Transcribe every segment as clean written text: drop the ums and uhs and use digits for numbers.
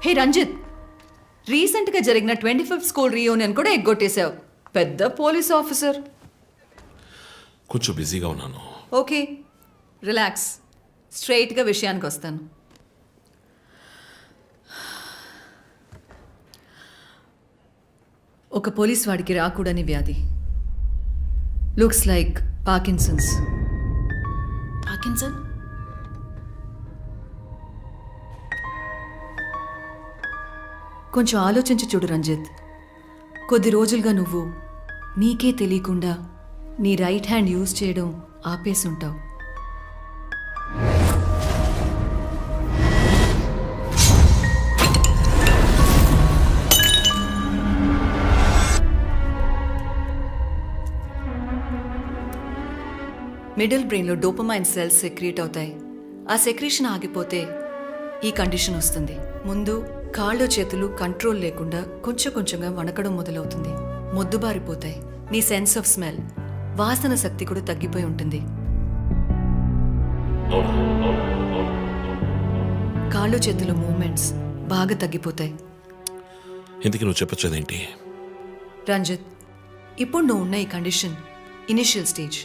హే రంజిత్, రీసెంట్గా జరిగిన 25th school reunion కూడా ఎగ్గొట్టేశావు. పెద్ద పోలీస్ ఆఫీసర్. కొంచెం బిజీగా ఉన్నాను. Okay, relax. స్ట్రైట్గా విషయానికి వస్తాను. ఒక పోలీస్ వాడికి రాకూడని వ్యాధి. Looks like Parkinson's. పార్కిన్సన్? కొంచెం ఆలోచించి చూడు రంజిత్. కొద్ది రోజులుగా నువ్వు నీకే తెలియకుండా నీ రైట్ హ్యాండ్ యూజ్ చేయడం ఆపేసుంటావు. మిడిల్ బ్రెయిన్లో డోపమైన్ సెల్స్ సెక్రీట్ అవుతాయి. ఆ సెక్రీషన్ ఆగిపోతే ఈ కండిషన్ వస్తుంది. ముందు కాళ్ళు చేతులు కంట్రోల్ లేకుండా కొంచెం కొంచెంగా వణకడం మొదలవుతుంది. మొద్దుబారిపోతాయి. నీ సెన్స్ ఆఫ్ స్మెల్, వాసన శక్తి కూడా తగ్గిపోయి ఉంటుంది. కాళ్ళు చేతుల మూమెంట్స్ బాగా తగ్గిపోతాయి. ఎందుకు నువ్వు చెప్పొచ్చేదేంటి? రంజిత్, ఇప్పుడు నువ్వు ఉన్న ఈ కండిషన్ ఇనిషియల్ స్టేజ్.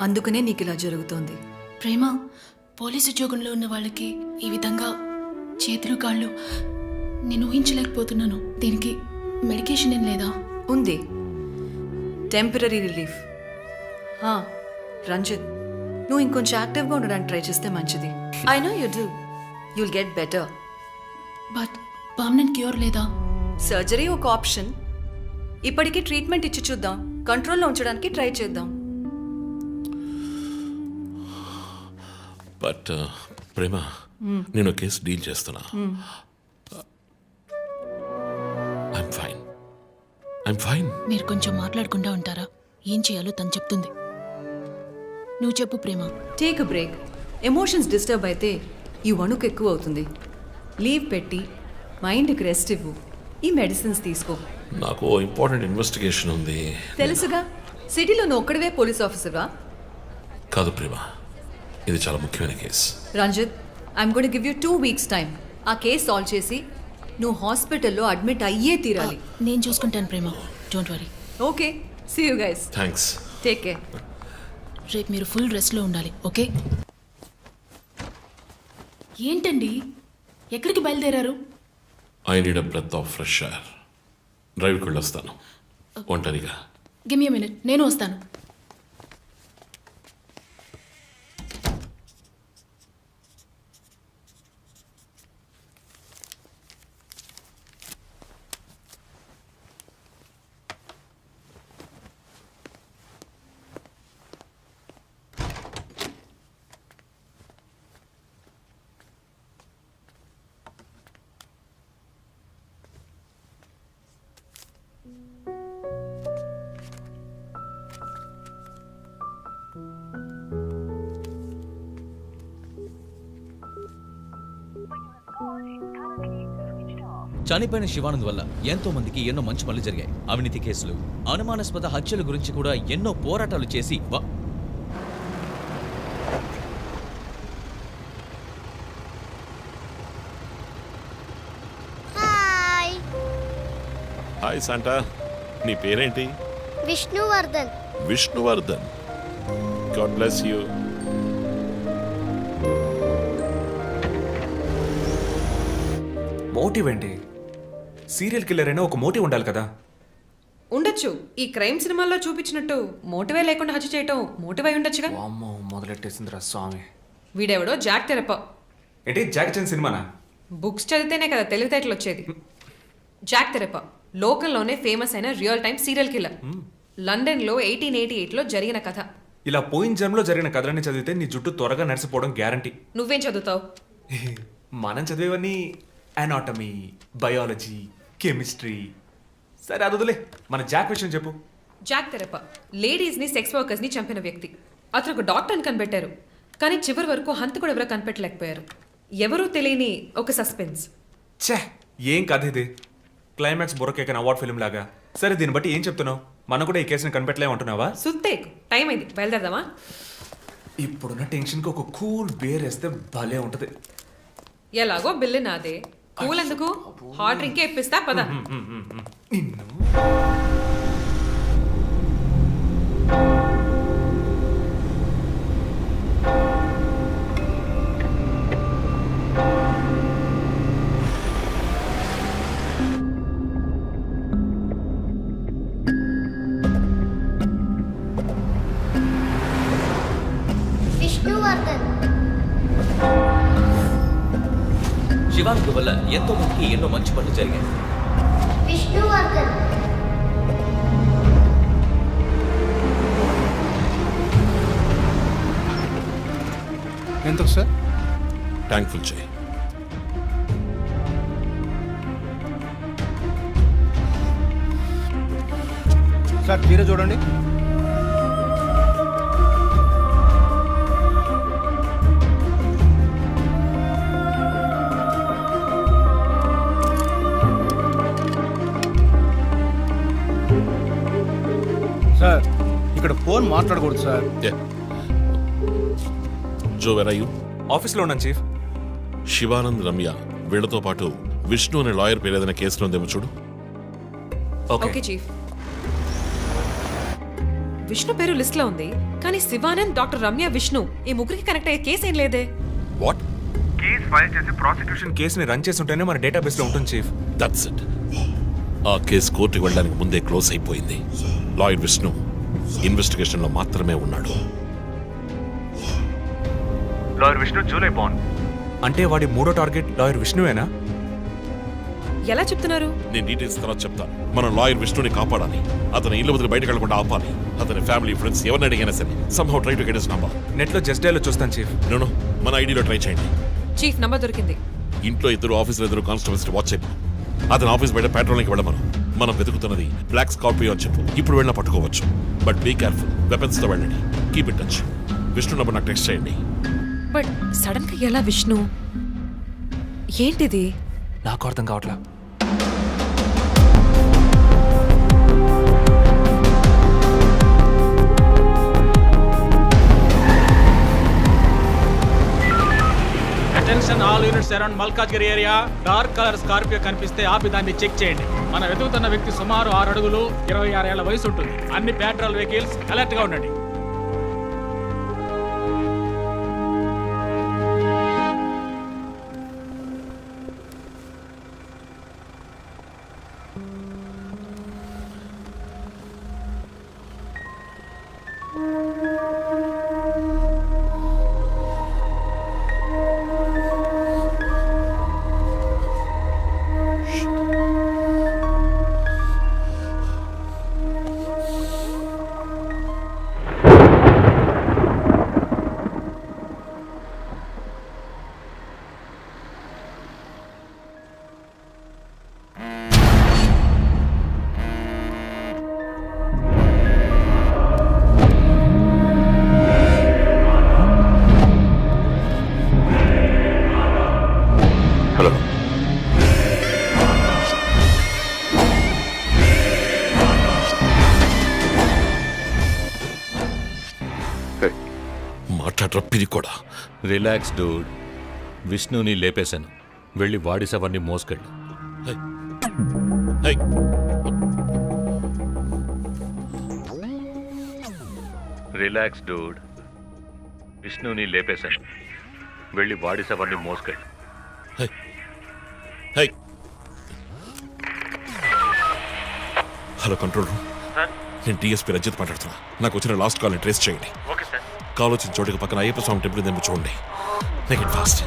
అందుకనే నీకు ఇలా జరుగుతోంది. ప్రేమ, పోలీసు ఉద్యోగంలో ఉన్న వాళ్ళకి ఈ విధంగా చేతులు కాళ్ళు నేను ఊహించలేకపోతున్నాను. దీనికి మెడికేషన్ ఏం లేదా? ఉంది, టెంపరీ రిలీఫ్. రంజిత్, నువ్వు ఇంకొంచెం యాక్టివ్గా ఉండడానికి ట్రై చేస్తే మంచిది. I know you do. You'll get better. But permanent cure లేదా? సర్జరీ ఒక ఆప్షన్. ఇప్పటికీ ట్రీట్మెంట్ ఇచ్చి చూద్దాం. కంట్రోల్లో ఉంచడానికి ట్రై చేద్దాం. బట్ ప్రేమ, నేను కేసు డీల్ చేస్తున్నా. I'm fine. మీరు కొంచెం మాట్లాడకుండా ఉంటారా? ఏం చేయాలో తను చెప్తుంది. నువ్వు చెప్పు ప్రేమ. Take a break. Emotions disturb అయితే ఈ వణుకు ఎక్కువ అవుతుంది. లీవ్ పెట్టి మైండ్కి రెస్ట్ ఇవ్వు. ఈ మెడిసిన్స్ తీసుకో. నాకు ఇంపార్టెంట్ ఇన్వెస్టిగేషన్ ఉంది. తెలుసుగా, సిటీలో నువ్వు ఒక్కడివే పోలీస్ ఆఫీసర్వా? కాదు ప్రేమ, ఇది చాలా ముఖ్యమైన case. Ranjith, I'm going to give you 2 weeks time. ఆ కేసు సాల్వ్ చేసి నువ్వు హాస్పిటల్లో అడ్మిట్ అయ్యే తీరాలి. నేను చూసుకుంటాను Prema, don't worry. Okay, see you guys. Thanks. Take care. రేపు మీరు ఫుల్ రెస్ట్లో ఉండాలి, ఓకే? ఏంటండి, ఎక్కడికి బయలుదేరారు? I need a breath of fresh air. డ్రైవ్కి వెళ్ళొస్తాను ఒంటరిగా. గివ్ మీ మినిట్, నేను వస్తాను. చనిపోయిన శివానంద్ వల్ల ఎంతో మందికి ఎన్నో మంచి పనులు జరిగాయి. అవినీతి కేసులు, అనుమానాస్పద హత్యల గురించి కూడా ఎన్నో పోరాటాలు చేసి హాయ్ శాంటా, నీ పేరేంటి? Vishnuvardhan. Vishnuvardhan. God bless you. Motive ఏంటి? సీరియల్ కిల్లర్ అయినా ఒక మోటివ్ ఉండాలి కదా. ఉండొచ్చు. ఈ క్రైమ్ సినిమాల్లో చూపించినట్టు మోటివే లేకుండా హత్య చేయటం మోటివ్ అయి ఉండొచ్చుగా. అమ్మో, మొదలెట్టేసిందిరా స్వామి. వీడెవడో జాక్ తెరప. ఏంటి, జాక్ చాన్ సినిమానా? బుక్స్ చదివితేనే కదా తెలివితేటలు వచ్చేది. జాక్ తెరప లోకల్లోనే ఫేమస్ అయిన రియల్ టైమ్ సీరియల్ కిల్లర్. లండన్లో 1888లో జరిగిన కథ. ఇలా పోయిన జన్మలో జరిగిన కథలన్నీ చదివితే నీ జుట్టు త్వరగా నడిచిపోవడం గ్యారంటీ. నువ్వేం చదువుతావు? మనం చదివేవన్నీ అనాటమీ, బయాలజీ, కెమిస్ట్రీ. సరే అదులే, మన జాక్ విషయం చెప్పు. జాక్ తెరప లేడీస్ని, సెక్స్ వర్కర్స్ని చంపిన వ్యక్తి. అతను ఒక డాక్టర్ని కనిపెట్టారు, కానీ చివరి వరకు హంతకుడు ఎవరో కనిపెట్టలేకపోయారు. ఎవరూ తెలియని ఒక సస్పెన్స్. ఛే, ఏం కథ ఇది? క్లైమాక్స్ బుర్రకేకన్ అవార్డ్ ఫిల్మ్ లాగా. సరే, దీన్ని బట్టి ఏం చెప్తున్నావు? మనం కూడా ఈ కేసుని కనిపెట్టలేమంటున్నావా? సుత్తేకు, టైం అయింది, బయలుదేరదామా? ఇప్పుడున్న టెన్షన్కి ఒక కూల్ బేర్ వేస్తే భలే ఉంటుంది. ఎలాగో బిల్లు నాదే, కూల్ ఎందుకు హాట్ డ్రింకే ఇప్పిస్తా పద. నిన్ను విష్ణువర్ధన్. శివానంద్ వల్ల ఎంతో మందికి ఎన్నో మంచి పనులు జరిగాయి. విష్ణువర్ధన్. ఎంతకు సార్? ట్యాంక్ ఫుల్ చేయి. సార్ మీరే చూడండి. సార్ ఇక్కడ ఫోన్ మాట్లాడకూడదు సార్. జో వెరయ్యూ? ఆఫీస్లో ఉన్నాను చీఫ్. శివానంద్, రమ్య వీళ్లతో పాటు విష్ణు అనే లాయర్ పేరు ఏదైనా కేసులో ఉందేమో చూడు. Okay chief. విష్ణు పేరు లిస్ట్ లో ఉంది, కానీ శివానంద్, డాక్టర్ రమ్య, విష్ణు ఈ ముగ్గురికి కనెక్ట్ అయ్యే కేసు ఏం లేదే. వాట్? కేసు ఫైల్ చేసి ప్రాసిక్యూషన్ కేసుని రన్ చేసి ఉంటేనే మన డేటాబేస్ లో ఉంటుంది చీఫ్. That's it. ఆ కేసు కోర్టుకి వెళ్ళడానికి ముందే క్లోజ్ అయిపోయింది. లాయర్ విష్ణు ఇన్వెస్టిగేషన్ లో మాత్రమే ఉన్నాడు. లాయర్ విష్ణు జూలై బాండ్ అంటే వాడి మూడో టార్గెట్ లాయర్ విష్ణువేనా? ఎలా చెప్తున్నారు? నేను డీటెయిల్స్ తర్వాత చెప్తాను. మనం లాయర్ విష్ణుని కాపాడాలి. అతని ఇల్లు వదిలి బయటకు వెళ్లకుండా ఆపాలి. అతని ఫ్యామిలీ, ఫ్రెండ్స్ ఎవరిని అడిగినా సరే somehow try to get his number. Net లో జస్ట్ డైలో చూస్తాను చీఫ్. నో మన ఐడిలో ట్రై చేయండి. చీఫ్ నంబర్ దొరికింది. ఇంట్లో ఇద్దరు, ఆఫీసులో ఇద్దరు కానిస్టేబుల్స్ వాచ్ చెప్పు. అతని ఆఫీస్ బయట పెట్రోలింగ్కి వెళ్ళమను. మనం వెతుకుతున్నది బ్లాక్ స్కార్పియో అని చెప్పు. ఇప్పుడు వెళ్ళినా పట్టుకోవచ్చు. But be careful. వెపన్స్ తో వెళ్ళండి. Keep it touch. Vishnu number నాకు టెక్స్ట్ చేయండి. బట్ సడన్ గా ఎలా విష్ణు? ఏంటిది? నాకు అర్థం కావట్లా. Attention all units around Malkajgiri area. Dark colour Scorpio కనిపిస్తే ఆపి దాన్ని చెక్ చేయండి. మనం వెతుకుతున్న వ్యక్తి సుమారు 6 అడుగులు 26 ఏళ్ల వయసు ఉంటుంది. అన్ని పెట్రోల్ వెహికల్స్ అలర్ట్ గా ఉండండి. హలో. మాట్లాడరా పిరి కూడా. Relax dude. విష్ణుని లేపేశాను. వెళ్ళి వాడి శవాన్ని మోసుకెళ్ళు. హై. Relax dude. విష్ణుని లేపేశాను. వెళ్ళి వాడి శవాన్ని మోసుకెళ్ళు. Hi. Hi. Hello control room. నేను డిఎస్పీ రంజిత్ మాట్లాడుతున్నా. నాకు వచ్చిన లాస్ట్ కాల్ని ట్రేస్ చేయండి. కాల్ వచ్చిన చోటుకి పక్కన అయ్యప్ప స్వామి టెంపుల్ ఉందేమో చూడండి. Make it fast.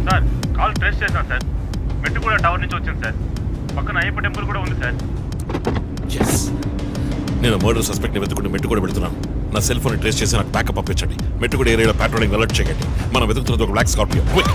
Sir call trace చేశాను సార్. మెట్టుగూడ టవర్ నుంచి వచ్చింది సార్. పక్కన అయ్యప్ప టెంపుల్ కూడా ఉంది సార్. ఎస్, నేను మర్డర్ సస్పెక్ట్ ని వెతుకుంటూ మెట్టు కూడా వెళుతున్నాను. నా సెల్ ఫోన్ ట్రేస్ చేసి నాకు బ్యాకప్ పంపించండి. మెట్టుగూడ ఏరియాలో పెట్రోలింగ్ అలర్ట్ చేయండి. మనం వెతుకుతున్నది ఒక black Scorpio. Quick.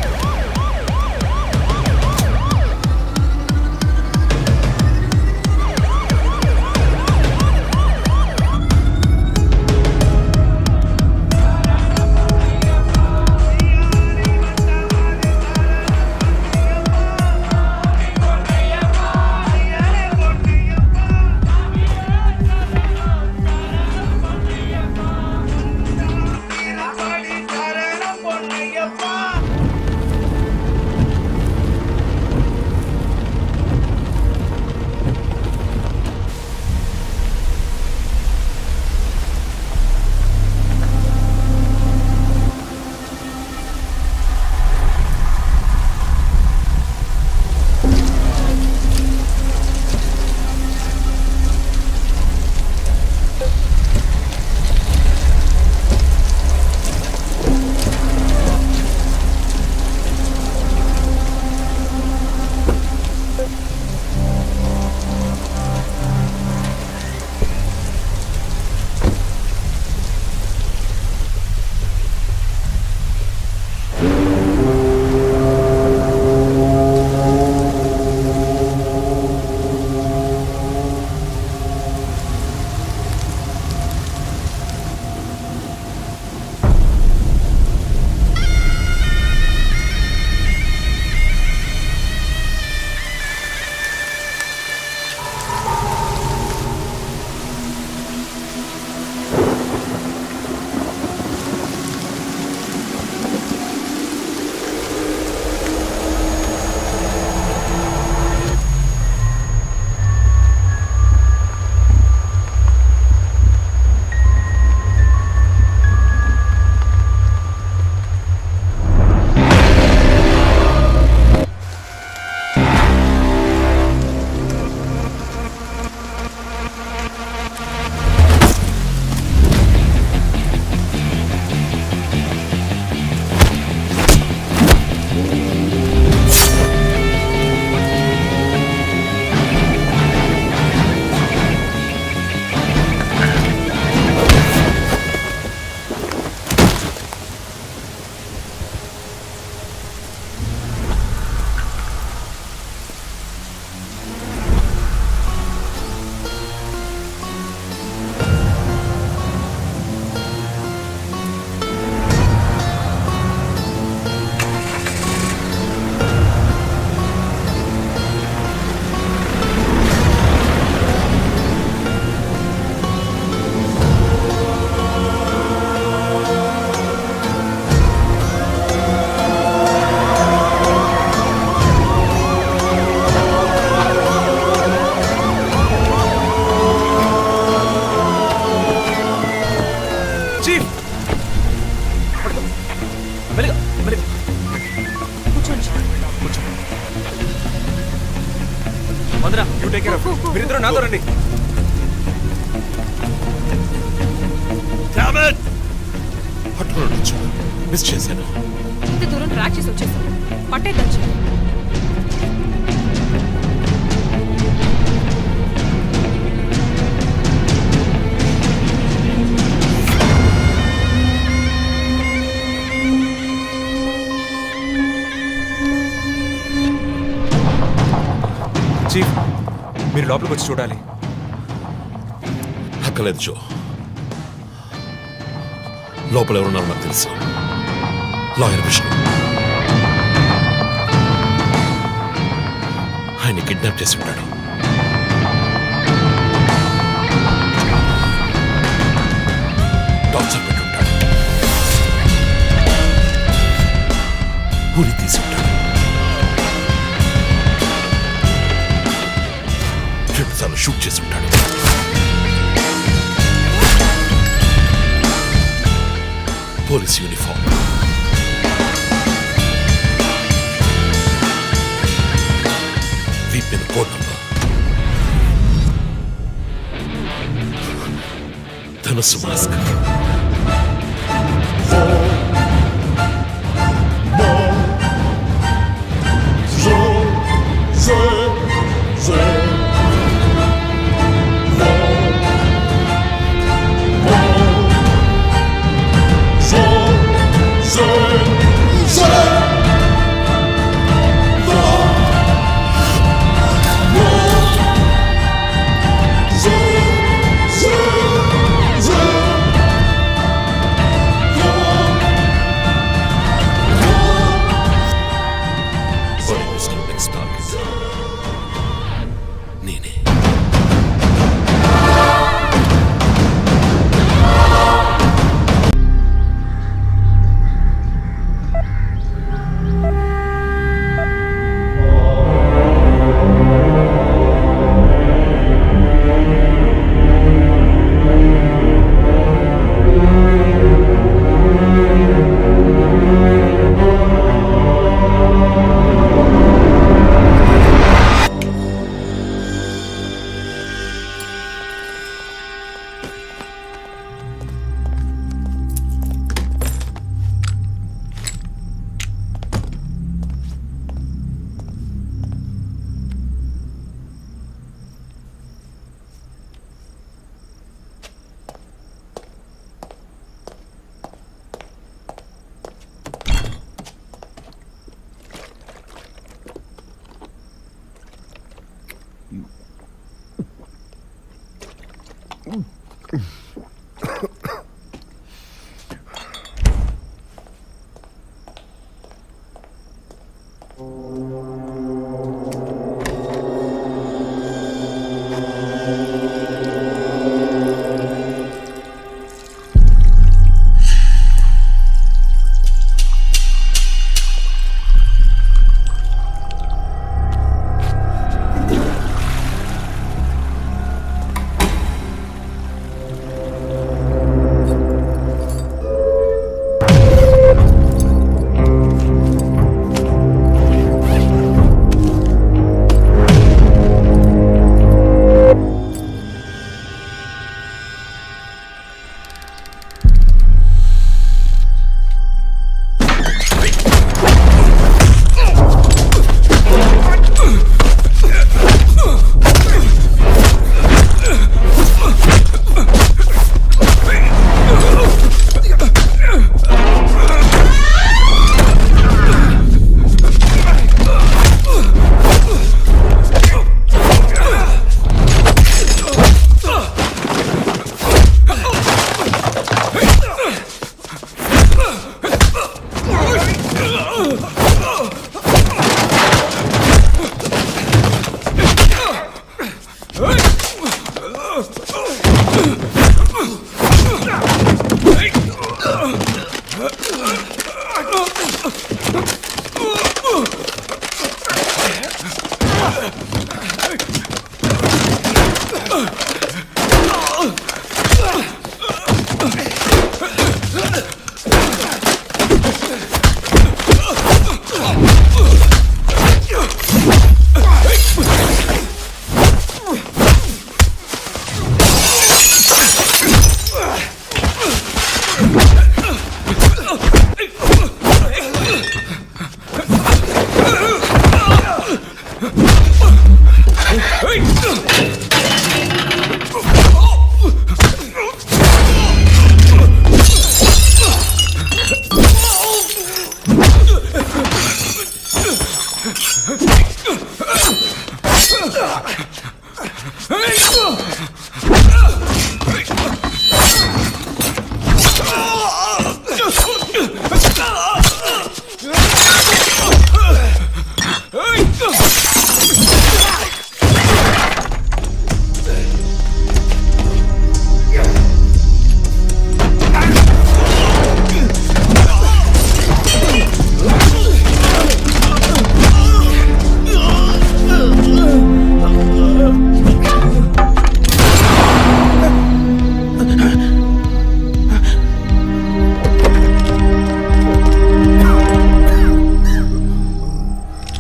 You take care of మీరిద్దరూ నాతో రండి. పట్టుకుని మిస్ చేశాను. ఇంత దూరం ట్రాక్ చేసి వచ్చేసాం. పట్టేద్దాం. చీఫ్ మీరు లోపలికి వచ్చి చూడాలి. అక్కలేదు జో. లోపల ఎవరున్నారో నాకు తెలుసు. లాయర్ విష్ణు. ఆయన కిడ్నాప్ చేసి ఉంటాడు. టార్చర్ పెట్టి ఉంటాడు. ఊరి తీసి ఉంటాడు. రెండుసార్లు షూట్ చేసి ఉంటాడు. పోలీస్ యూనిఫామ్, వీప్ మీద కోడ్ నంబర్, ధనుసు మాస్క్. Next target. నేనే.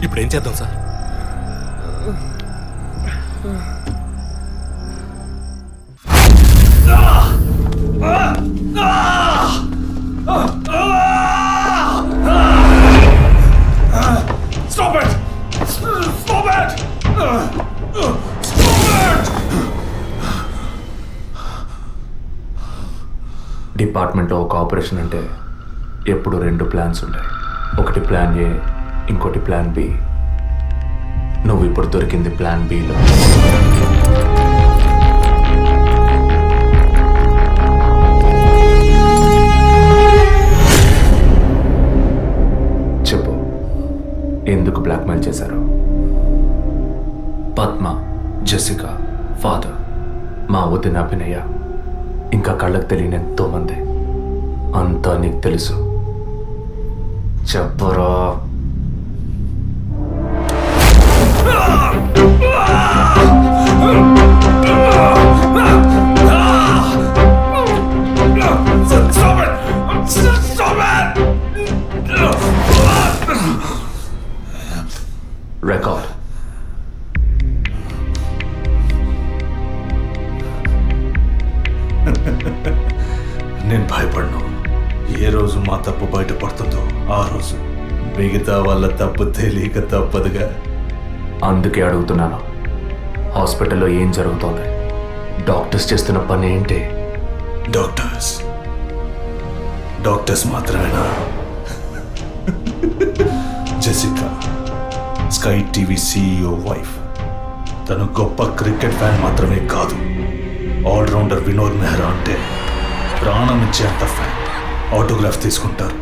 ఇప్పుడు ఏం చేద్దాం సార్? డిపార్ట్మెంట్లో ఒక ఆపరేషన్ అంటే ఎప్పుడు 2 ప్లాన్స్ ఉంటాయి. ఒకటి ప్లాన్ ఏ, ఇంకోటి ప్లాన్ బి. నువ్వు ఇప్పుడు దొరికింది ప్లాన్ బిలో. చెప్పు, ఎందుకు బ్లాక్మెయిల్ చేశారు? పద్మ, జెసికా, ఫాదర్, మా వదిన అభినయ, ఇంకా కళ్ళకు తెలియని ఎంతో మంది. అంతా నీకు తెలుసు. చెప్పరా. రికార్డ్. నేను భయపడను. ఏ రోజు మా తప్పు బయటపడుతుందో ఆ రోజు మిగతా వాళ్ళ తప్పు తెలియక తప్పదుగా. అందుకే అడుగుతున్నాను, హాస్పిటల్లో ఏం జరుగుతోంది? డాక్టర్స్ చేస్తున్న పని ఏంటి? డాక్టర్స్ మాత్రమేనా? Jessica, sky TV CEO wife. తను గొప్ప క్రికెట్ ఫ్యాన్ మాత్రమే కాదు, ఆల్రౌండర్ వినోద్ మెహ్రా అంటే ప్రాణం ఇచ్చేంత ఫ్యాన్. ఆటోగ్రాఫ్ తీసుకుంటారు,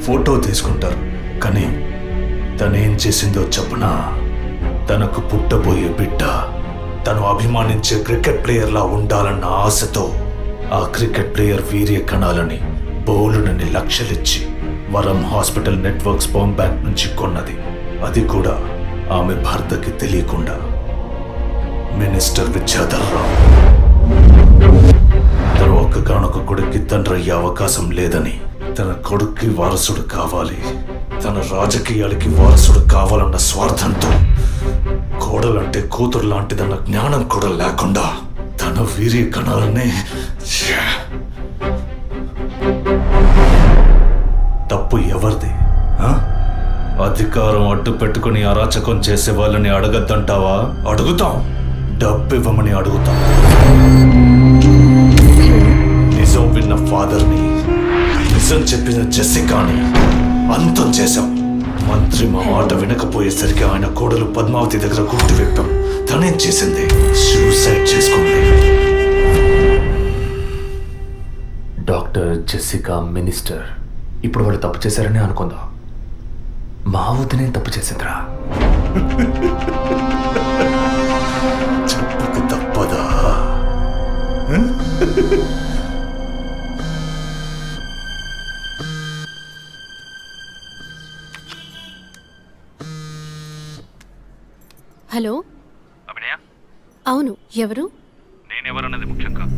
ఫోటో తీసుకుంటారు. కానీ తనేం చేసిందో చెప్పనా? తనకు పుట్టబోయే బిడ్డ తను అభిమానించే క్రికెట్ ప్లేయర్లా ఉండాలన్న ఆశతో ఆ క్రికెట్ ప్లేయర్ వీర్య కణాలని బౌలునని లక్షలిచ్చి వరం హాస్పిటల్ నెట్వర్క్ స్పర్మ్ బ్యాంక్ నుంచి కొన్నది. అది కూడా ఆమె భర్తకి తెలియకుండా. మినిస్టర్ విద్యాధర్ రావు తన ఒక్కగానొక్క కొడుక్కి తండ్రి అయ్యే అవకాశం లేదని, తన కొడుక్కి వారసుడు కావాలి, తన రాజకీయాలకి వారసుడు కావాలన్న స్వార్థంతో, కోడలంటే కూతురు లాంటిదన్న జ్ఞానం కూడా లేకుండా తన వీర్య కణాలనే. తప్పు ఎవరిది? అధికారం అడ్డు పెట్టుకుని అరాచకం చేసే వాళ్ళని అడగద్దంటావా? అడుగుతాం. డబ్బు ఇవ్వమని అడుగుతాం. నిజం విన్న ఫాదర్ని, నిజం చెప్పిన జెసికాని అంతం చేశాం. మంత్రి మా మాట వినకపోయేసరికి ఆయన కోడలు పద్మావతి దగ్గర గుర్తు విప్పాం. తనేం చేసింది? సూసైడ్ చేసుకుంది. డాక్టర్, జెసికా, మినిస్టర్, ఇప్పుడు వాళ్ళు తప్పు చేశారని అనుకుందాం. మా వదినే తప్పు చేసిందిరా. చెప్పక తప్పదా? హలో, అభినయ, అవును, ఎవరు? నేనెవరన్నది ముఖ్యం కాదు,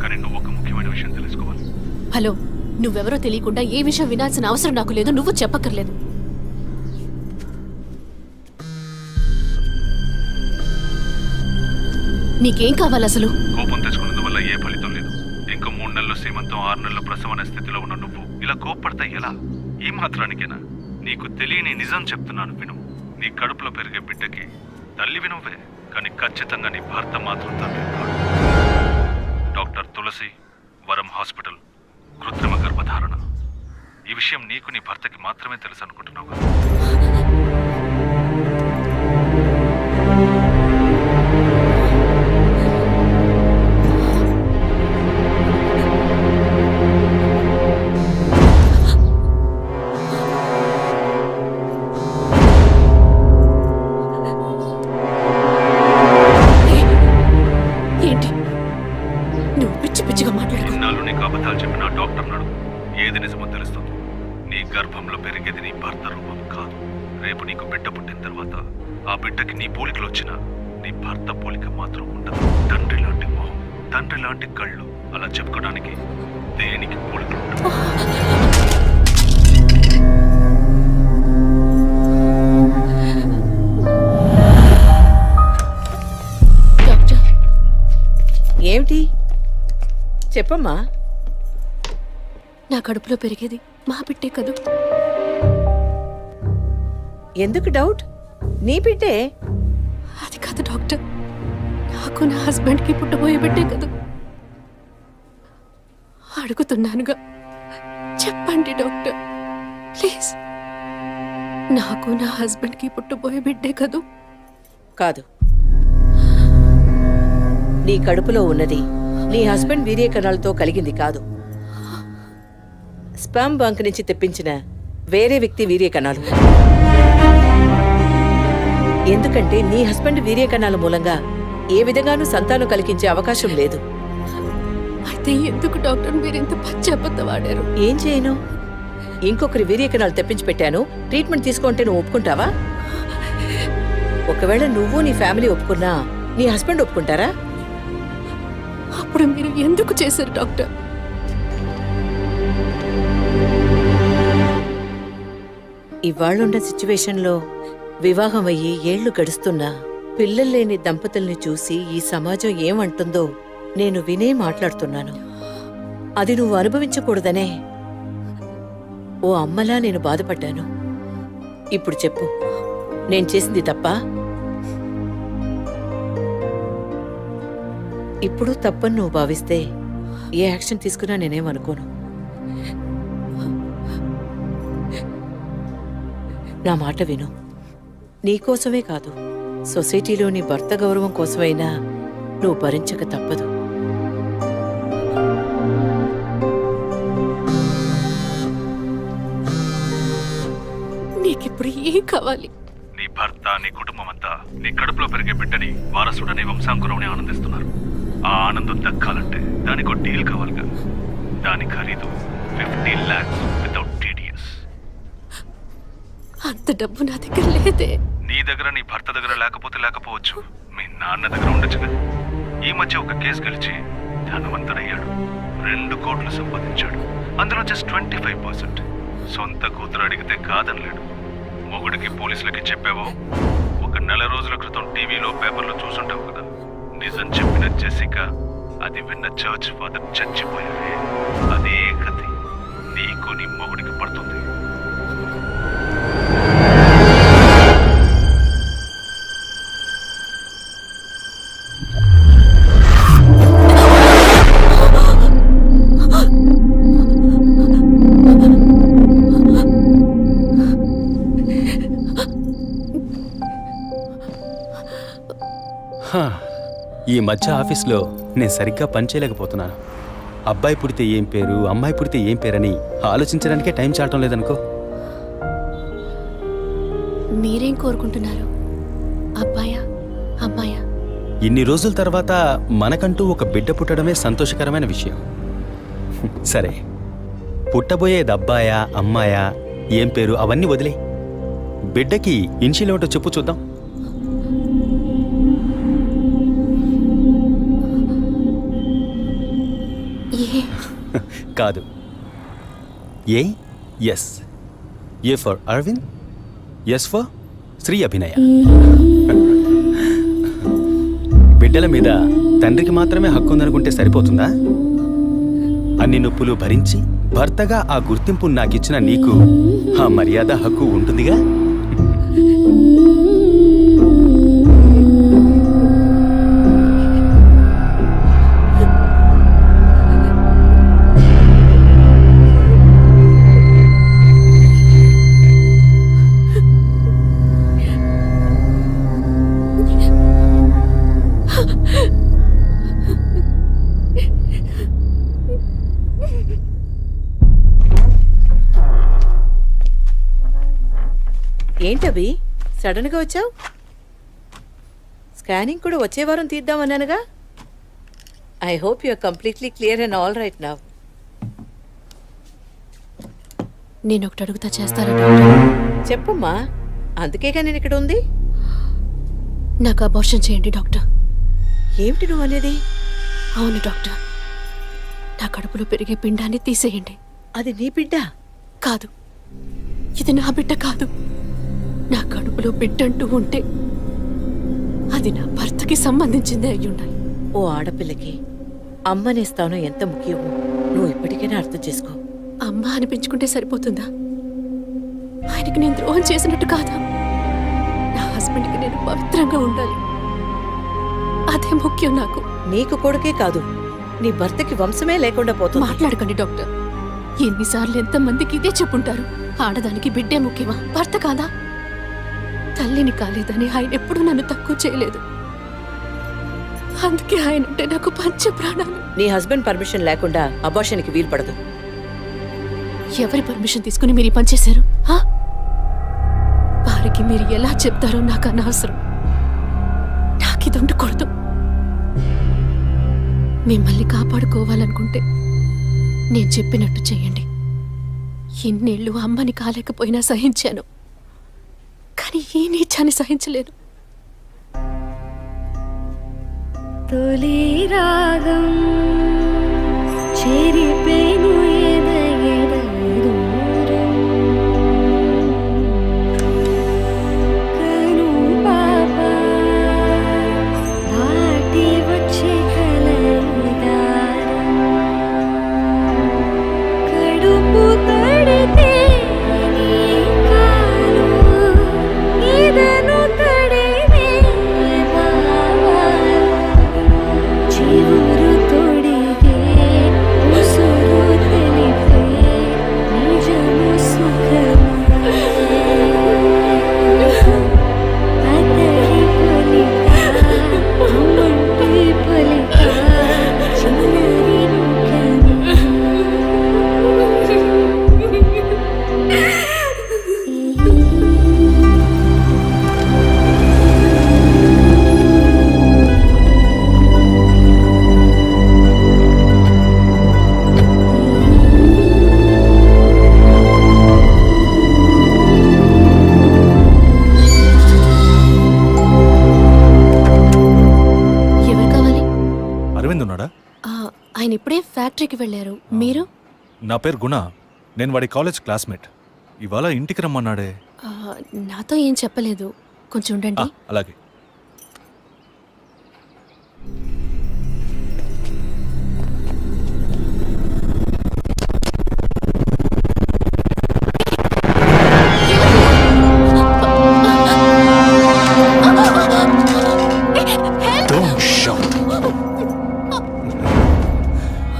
కానీ నువ్వు ఒక ముఖ్యమైన విషయం తెలుసుకోవాలి. హలో, నువ్వెవరో తెలియకుండా ఏ విషయం వినాల్సిన అవసరం నాకు లేదు. నువ్వు చెప్పక్కర్లేదు. నీకేం కావాలి అసలు? కోపం తెచ్చుకున్నందువల్ల ఏ ఫలితం లేదు. ఇంకో 3 నెలలు సీమంతం, 6 నెలల ప్రసవన స్థితిలో ఉన్న నువ్వు ఇలా కోప్పడతా ఎలా? ఈ మాత్రానికేనా? నీకు తెలియని నిజం చెప్తున్నాను విను. నీ కడుపులో పెరిగే బిడ్డకి తల్లివి నువ్వే, కానీ ఖచ్చితంగా నీ భర్త మాత్రం తండ్రి కాదు. డాక్టర్ తులసి, వరం హాస్పిటల్, కృత్రిమ గర్భధారణ. ఈ విషయం నీకు నీ భర్తకి మాత్రమే తెలుసు అనుకుంటున్నావు కదా? బిడ్డకి నీ పోలికలు వచ్చినా నీ భర్త పోలిక మాత్రం ఉండదు. తండ్రి లాంటి మొహం, తండ్రి లాంటి కళ్ళు, అలా చెప్పుకోవడానికి దేనికి పోలికలు ఉండవు. డాక్టర్, ఏమిటి చెప్పమ్మా? నా కడుపులో పెరిగేది మా బిడ్డే కదూ. ఎందుకు డౌట్? నీ బిడ్డే. అది కాదు డాక్టర్, నాకు నా హస్బెండ్కి పుట్టబోయే బిడ్డే కదూ. అడుగుతున్నానుగా, చెప్పండి డాక్టర్ ప్లీజ్. నాకు నా హస్బెండ్కి పుట్టబోయే బిడ్డే కదూ. కాదు, నీ కడుపులో ఉన్నది నీ హస్బెండ్ వీర్య కణాలతో కలిగింది కాదు. స్పామ్ బంక్ నుంచి తెప్పించిన వేరే వ్యక్తి వీర్య కణాలు. ఎందుకంటే నీ హస్బెండ్ వీర్య కణాల మూలంగా ఏ విధంగానూ సంతానం కలిగించే అవకాశం లేదు. అయితే ఎందుకు డాక్టర్ మీరు ఇంత పచ్చబద్ధ వాడారు? ఏం చేయను? ఇంకొకరి వీర్య కణాలు తెప్పించి పెట్టాను. ట్రీట్మెంట్ తీసుకుంటే నువ్వు ఒప్పుకుంటావా? ఒకవేళ నువ్వు నీ ఫ్యామిలీ ఒప్పుకున్నా నీ హస్బెండ్ ఒప్పుకుంటారా? అప్పుడు మీరు ఎందుకు చేశారు డాక్టర్? ఇవాళ్ళున్న సిచ్యువేషన్లో వివాహం అయ్యి ఏళ్లు గడుస్తున్నా పిల్లలు లేని దంపతుల్ని చూసి ఈ సమాజం ఏమంటుందో నేను వినే మాట్లాడుతున్నాను. అది నువ్వు అనుభవించకూడదనే ఓ అమ్మలా నేను బాధపడ్డాను. ఇప్పుడు చెప్పు, నేను చేసింది తప్పా? ఇప్పుడు తప్పని నువ్వు భావిస్తే ఏ యాక్షన్ తీసుకున్నా నేనేమనుకోను. నా మాట విను. నీకోసమే కాదు, సొసైటీలోని భర్త గౌరవం కోసమైనా నువ్వు భరించక తప్పదు. నీకిప్పుడు ఏం కావాలి? నీ భర్త, నీ కుటుంబం అంతా నీ కడుపులో పెరిగే బిడ్డని వారసుడని వంశాంకురమని ఆనందిస్తున్నారు. ఆ ఆనందం దక్కాలంటే దానికి ఒక డీల్ కావాలిగా. దాని ఖరీదు 50 lakhs వితౌట్ టీడీఎస్. అంత డబ్బు నా దగ్గర లేదే. నీ దగ్గర, నీ భర్త దగ్గర లేకపోవచ్చు, మీ నాన్న దగ్గర ఉండొచ్చుగా. ఈ మధ్య ఒక కేసు గెలిచి ధనవంతుడయ్యాడు. 2 కోట్లు సంపాదించాడు. అందులో జస్ట్ 25%. సొంత కూతురు అడిగితే కాదనలేడు. మొగుడికి, పోలీసులకి చెప్పావో, ఒక నెల రోజుల క్రితం టీవీలో, పేపర్లో చూసుంటావు కదా. నిజం చెప్పిన జెసికా, అది విన్న చర్చ్ ఫాదర్ చచ్చిపోయారే. అదే కథ నీకు నీ మొగుడికి పడుతుంది. ఈ మధ్య ఆఫీస్లో నేను సరిగ్గా పనిచేయలేకపోతున్నాను. అబ్బాయి పుడితే ఏం పేరు, అమ్మాయి పుడితే ఏం పేరని ఆలోచించడానికే టైం చాలటం లేదనుకో. మీరేం కోరుకుంటున్నారు? అబ్బాయా, అమ్మాయా? ఇన్ని రోజుల తర్వాత మనకంటూ ఒక బిడ్డ పుట్టడమే సంతోషకరమైన విషయం. సరే, పుట్టబోయేది అబ్బాయా, అమ్మాయా, ఏం పేరు అవన్నీ వదిలే. బిడ్డకి ఇన్షియల్ ఏమిటో చెప్పు చూద్దాం. కాదు, A. S. A for Aravind, S for Sri Abhinaya. బిడ్డల మీద తండ్రికి మాత్రమే హక్కు ఉందనుకుంటే సరిపోతుందా? అన్ని నొప్పులు భరించి భర్తగా ఆ గుర్తింపు నాకిచ్చిన నీకు ఆ మర్యాద, హక్కు ఉంటుందిగా. ఏంటవి సడన్ గా వచ్చావు? స్కానింగ్ కూడా వచ్చే వారం తీద్దామన్నానుగా. I hope you are completely clear and all right now. నేను ఒకటి అడుగుతా, చేస్తారా డాక్టర్? చెప్పమ్మా, అందుకేగా నేను ఇక్కడ ఉంది. నాకు అబార్షన్ చేయండి డాక్టర్. ఏమిటి నువ్వు అనేది? అవును డాక్టర్, నా కడుపులో పెరిగే పిండాన్ని తీసేయండి. అది నీ బిడ్డ కాదు, ఇది నా బిడ్డ కాదు. నా కడుపులో బిడ్డంటూ ఉంటే అది నా భర్తకి సంబంధించిందే అయి ఉండాలి. ఓ ఆడపిల్లకి అమ్మనే స్థానం ఎంత ముఖ్యమో నువ్వు ఇప్పటికైనా అర్థం చేసుకో. అమ్మ అనిపించుకుంటే సరిపోతుందా? ఆయనకి నేను ద్రోహం చేసినట్టు కాదా? నా హస్బెండ్కి నేను పవిత్రంగా ఉండాలి, అదే ముఖ్యం నాకు. నీకు కొడుకే కాదు, నీ భర్తకి వంశమే లేకుండా పోతుంది. మాట్లాడకండి డాక్టర్. ఎన్నిసార్లు ఎంతమందికి ఇదే చెప్పుంటారు. ఆడదానికి బిడ్డే ముఖ్యమా, భర్త కాదా? తల్లిని కాలేదని ఆయన ఎప్పుడూ నన్ను తక్కువ చేయలేదు. అందుకే ఆయన అంటే నాకు పంచ ప్రాణాలు. నీ హస్బెండ్ పర్మిషన్ లేకుండా అబార్షన్కి వీలు పడదు. ఎవరి పర్మిషన్ తీసుకుని మీరు ఈ పని చేశారు? వారికి మీరు ఎలా చెప్తారో నాకు అనవసరం. నాకు ఇది ఉండకూడదు. మిమ్మల్ని కాపాడుకోవాలనుకుంటే నేను చెప్పినట్టు చెయ్యండి. ఇన్నేళ్ళు అమ్మని కాలేకపోయినా సహించాను, కానీ ఈ నీచాన్ని సహించలేను. తొలి రాగం చెరిపేను ఎదగెదూరం కను పాప దాటి వచ్చే కలదారం కడుపు తడితే నీ కాలు ఇదను తడివే బావాలు చివురు తొడిగే ఉసురు తెలిపే నిజము సుఖమే అతడి పొలిక అమ్మంటి పొలిక చిన్నరి ఎవరు కావాలి? అరవింద్ ఉన్నాడా? ఆయన ఇప్పుడే ఫ్యాక్టరీకి వెళ్ళారు. మీరు? నా పేరు గుణ. నేను వాడి కాలేజ్ క్లాస్మేట్. ఇవాళ ఇంటికి రమ్మన్నాడే. నాతో ఏం చెప్పలేదు. కొంచెం ఉండండి. అలాగే.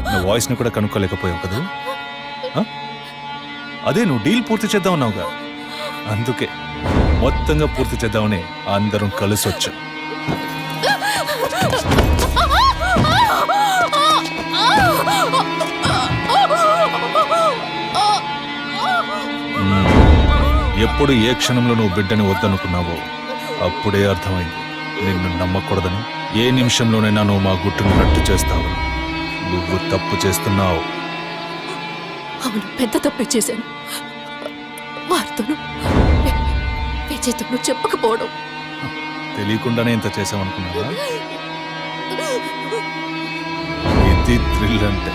నా వాయిస్ని కూడా కనుక్కోలేకపోయావు కదా? అదే నువ్వు డీల్ పూర్తి చేద్దాం అన్నావుగా, అందుకే మొత్తంగా పూర్తి చేద్దామని అందరం కలిసి వచ్చాం. ఎప్పుడు ఏ క్షణంలో నువ్వు బిడ్డని వద్దనుకున్నావో అప్పుడే అర్థమైంది నిన్ను నమ్మకూడదని. ఏ నిమిషంలోనైనా నువ్వు మా గుట్టును రట్టు చేస్తావు. నువ్వు తప్పు చేస్తున్నావు. అవును, పెద్ద తప్పే చేశాను. వారితోనూ విజయ్తోనూ చెప్పకపోవడం. తెలియకుండానే ఇంత చేసామనుకున్నావా? ఇది థ్రిల్ అంటే.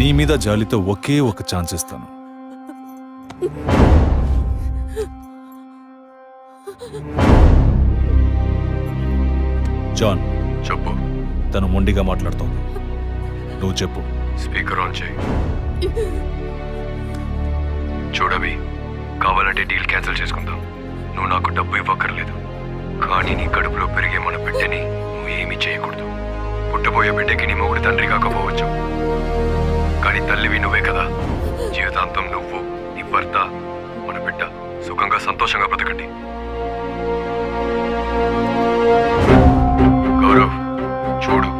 నీ మీద జాలితో ఒకే ఒక ఛాన్స్ ఇస్తాను. జాన్, చెప్పు. తను మొండిగా మాట్లాడుతోంది. నువ్వు చెప్పు. స్పీకర్ ఆన్ చేయి. చూడవి, కావాలంటే డీల్ క్యాన్సిల్ చేసుకుందాం. నువ్వు నాకు డబ్బు ఇవ్వక్కర్లేదు, కానీ నీ కడుపులో పెరిగే మన బిడ్డని నువ్వు ఏమీ చేయకూడదు. పుట్టబోయే బిడ్డకి నీ మొగుడు తండ్రి కాకపోవచ్చు, కానీ తల్లివి నువ్వే కదా. జీవితాంతం నువ్వు, నీ భర్త, మన బిడ్డ సుఖంగా సంతోషంగా బ్రతకండి. గౌరవ్, చూడు,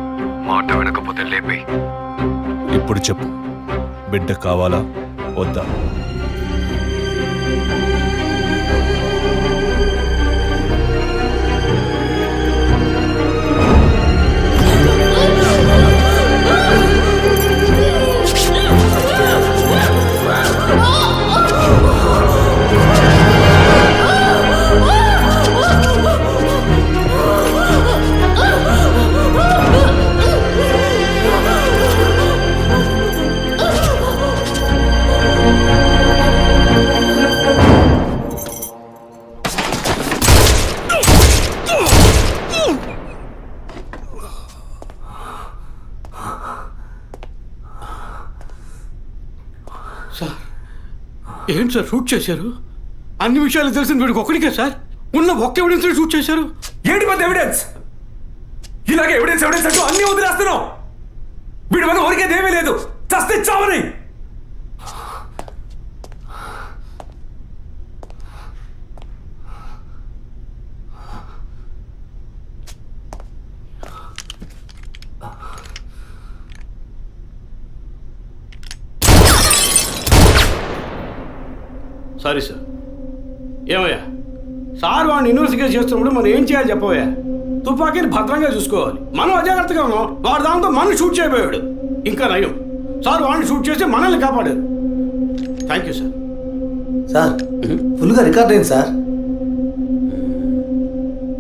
మాట వినకపోతే లేపే. ఇప్పుడు చెప్పు, బిడ్డ కావాలా వద్దా? ఏంటి సార్ షూట్ చేశారు? అన్ని విషయాలు తెలిసిన వీడికి ఒక్కడికే సార్ ఉన్న ఒక్క ఎవిడెన్స్ షూట్ చేశారు. ఏంటి పెద్ద ఎవిడెన్స్? ఇలాగే ఎవిడెన్స్ ఎవిడెన్స్ అంటూ అన్ని వదిలేస్తున్నావు. వీడి వల్ల ఊరికేదేమీ లేదు, చస్తే చావని. Sorry sir. ఏమయ్యా సార్ వాడిని యూనివర్సిటీ చేస్తున్నప్పుడు మనం ఏం చేయాలి చెప్పవయ్యా? తుపాకీని భద్రంగా చూసుకోవాలి. మనం అజాగ్రత్తగా ఉన్నాం, వాడు దాంతో మనం షూట్ చేయబోయాడు. ఇంకా నయం సార్ వాడిని షూట్ చేసి మనల్ని కాపాడారు. Thank you sir. సార్ ఫుల్గా రికార్డ్ అయింది సార్.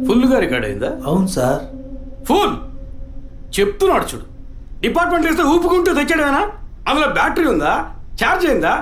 ఫుల్గా రికార్డ్ అయిందా? అవును సార్. ఫుల్ చెప్తున్నాడు చూడు. డిపార్ట్మెంట్ వేస్తే ఊపుకుంటూ తెచ్చాడేనా? అందులో బ్యాటరీ ఉందా, ఛార్జ్ అయిందా,